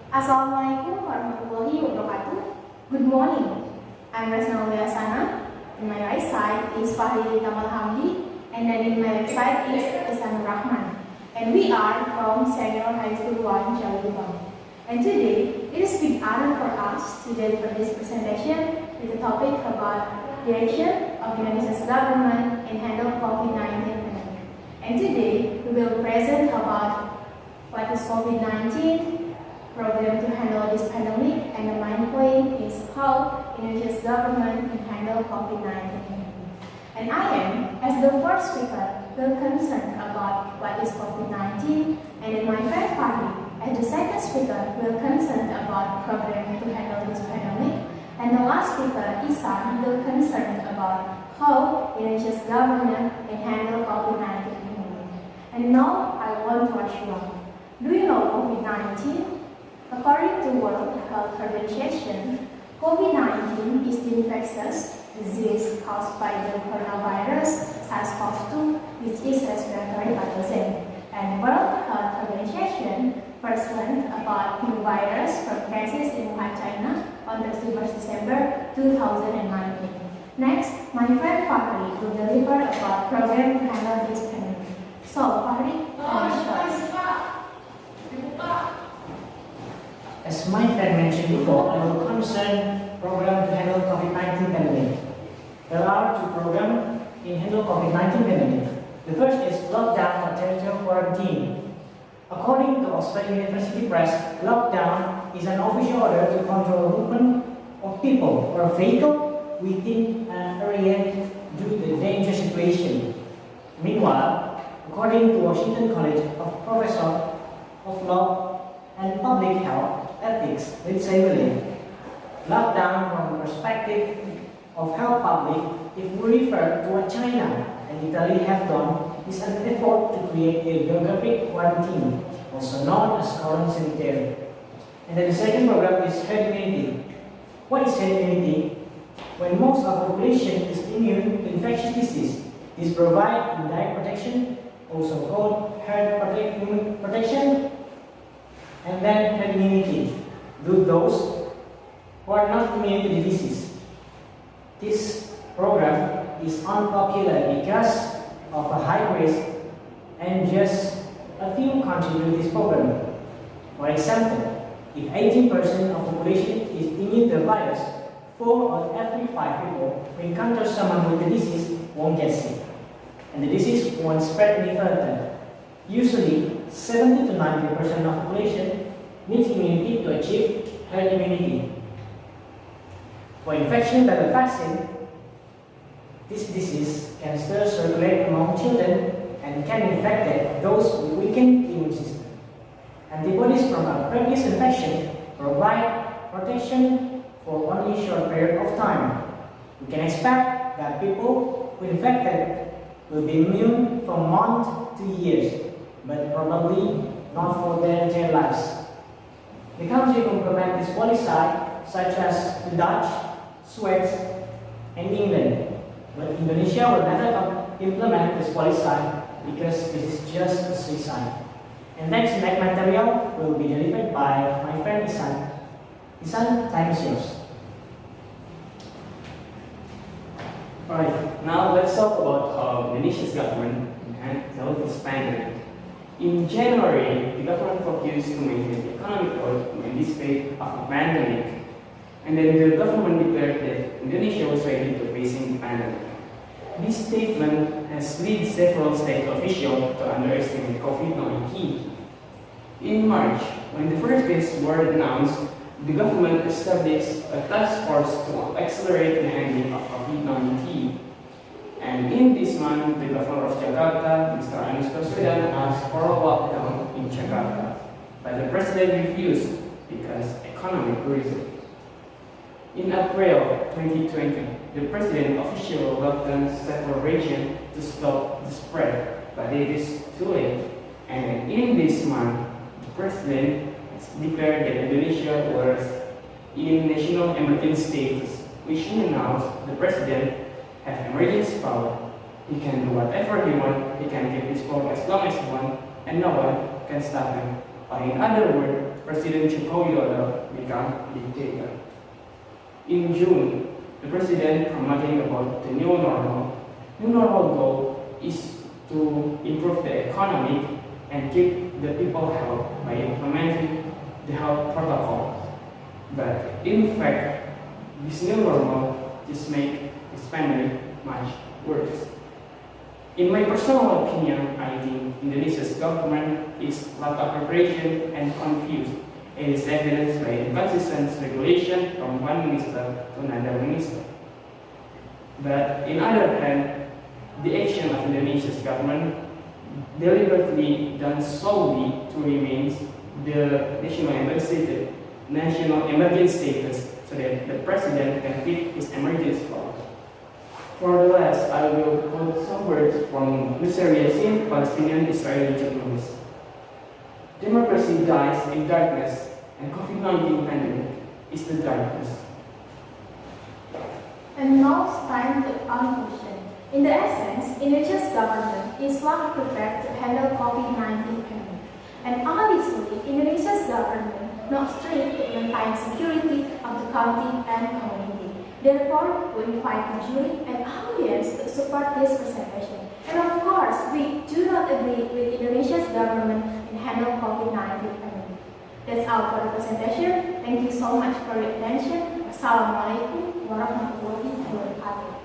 Assalamualaikum warahmatullahi wabarakatuh. Good morning. I'm Assalamualaikum. In my right side is Fahri Kamal Hamdi, and then in my left side is Isan Rahman. And we are from Senior High School 1, CIAWIGEBANG. And today, it is big honor for us to deliver this presentation with the topic about direction of Indonesia's government in handle COVID-19 pandemic. And today, we will present about what is COVID-19, program to handle this pandemic, and the main point is how Indonesia's government can handle COVID-19. And I am, as the first speaker, will concern about what is COVID-19, and then my friend Fahri, as the second speaker, will concern about program to handle this pandemic, and the last speaker, Isan, will concern about how Indonesia's government can handle COVID-19 pandemic. And now I want to ask you all, do you know COVID-19? According to World Health Organization, COVID-19 is the infectious disease caused by the coronavirus SARS-CoV-2, which is a respiratory pathogen. And World Health Organization first learned about new virus from cases in Wuhan, China on 31st December 2019. Next, my friend Fahri will deliver about program to handle this pandemic. So, Fahri, As my friend mentioned before, I will concern program to handle COVID-19 pandemic. There are two programs in handle COVID-19 pandemic. The first is lockdown or territorial quarantine. According to Australian University Press, lockdown is an official order to control movement of people or vehicle within an area due to the dangerous situation. Meanwhile, according to Washington College of Professor of Law and Public Health Ethics, Lindsay Williams, lockdown from the perspective of health public, if we refer to what China and Italy have done, is an effort to create a geographic quarantine, also known as quarantine. And then the second program is herd immunity. What is herd immunity? When most of the population is immune to infectious disease, this provides indirect protection, also called herd protection, and then herd immunity to those who are not immune to the disease. This program is unpopular because of a high risk and just a few contribute to this program. For example, if 18% of the population is immune to the virus, 4 out of every 5 people who encounter someone with the disease won't get sick, and the disease won't spread any further. Usually, 70 to 90% of the population needs immunity to achieve herd immunity. For infection by the vaccine, this disease can still circulate among children and can infect those with weakened immune system. Antibodies from a previous infection provide protection for only a short period of time. We can expect that people who infected will be immune for months to years, but probably not for their entire lives. The country implement this policy such as the Dutch, Swiss, and England. But Indonesia will never implement this policy because this is just a suicide. And next material will be delivered by my friend Isan. Isan, time is yours. Alright, now let's talk about how Indonesia's government handled this pandemic. In January, the government focused to maintain economic growth in this phase of the pandemic, and then the government declared that Indonesia was ready to facing the pandemic. This statement has led several state officials to underestimate COVID-19. In March, when the first phase were announced, the government established a task force to accelerate the handling of COVID-19. And in this month, the governor of Jakarta, Mr. Anies Baswedan, asked for a lockdown in Jakarta, but the president refused because economic reasons. In April 2020, the president officially locked down several regions to stop the spread, but it is too late. And in this month, the president declared that Indonesia was in national emergency status, which announced the president has emergency power. He can do whatever he wants, he can keep his power as long as he wants, and no one can stop him. or in other words, President Jokowi Widodo become dictator. In June, the President promoting about the new normal. New normal goal is to improve the economy and keep the people healthy by implementing the health protocol. But in fact, this new normal just make this pandemic much worse. In my personal opinion, I think Indonesia's government is lack of preparation and confused. It is evidenced by inconsistent regulation from one minister to another minister. But in other hand, the action of Indonesia's government deliberately done solely to remain the national emergency status so that the president can keep his emergency powers. For the last, I will quote some words from Mr. Yassin, Palestinian Israeli journalist. Democracy dies in darkness, and COVID-19 pandemic is the darkness. And now it's time to conclusion. In the essence, Indonesia's government is not prepared to handle COVID-19 pandemic. And obviously, Indonesia's government not strict to maintain security of the country and community. Therefore, we invite the jury and audience to support this presentation. And of course, we do not agree with Indonesia's government in handle COVID-19 pandemic. That's all for the presentation. Thank you so much for your attention. Assalamualaikum warahmatullahi wabarakatuh.